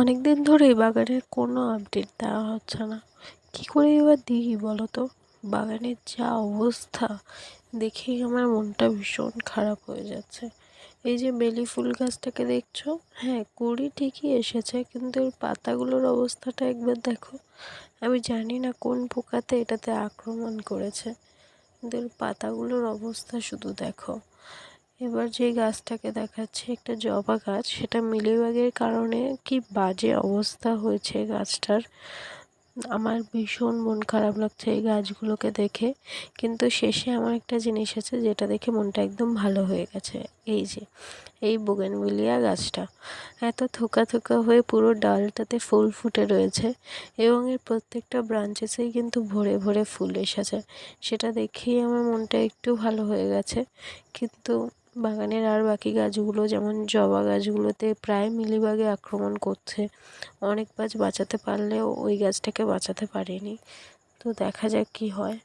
অনেক দিন ধরেই বাগানের কোনো আপডেট দেওয়া হচ্ছে না। কী করে এবার দিই বলো তো? বাগানের যা অবস্থা দেখেই আমার মনটা ভীষণ খারাপ হয়ে যাচ্ছে। এই যে বেলি ফুল গাছটাকে দেখছো, হ্যাঁ কুঁড়ি ঠিকই এসেছে, কিন্তু এর পাতাগুলোর অবস্থাটা একবার দেখো। আমি জানি না কোন পোকাতে এটাতে আক্রমণ করেছে, কিন্তু এর পাতাগুলোর অবস্থা শুধু দেখো। এবার যে গাছটাকে দেখাচ্ছে একটা জবা গাছ, সেটা মিলিবাগের কারণে কি বাজে অবস্থা হয়েছে গাছটার। আমার ভীষণ মন খারাপ লাগছে এই গাছগুলোকে দেখে, কিন্তু শেষে আমার একটা জিনিস আছে যেটা দেখে মনটা একদম ভালো হয়ে গেছে। এই যে এই বোগেনভিলিয়া গাছটা এত থোকা থোকা হয়ে পুরো ডালটাতে ফুল ফুটে রয়েছে, এবং এর প্রত্যেকটা ব্রাঞ্চেসেই কিন্তু ভরে ভরে ফুল এসেছে। সেটা দেখেই আমার মনটা একটু ভালো হয়ে গেছে। কিন্তু বাগানের আর বাকি গাছগুলো, যেমন জবা গাছগুলোতে প্রায় মিলিবাগে আক্রমণ করছে। অনেক গাছ বাঁচাতে পারলেও ওই গাছটাকে বাঁচাতে পারিনি। তো দেখা যাক কী হয়।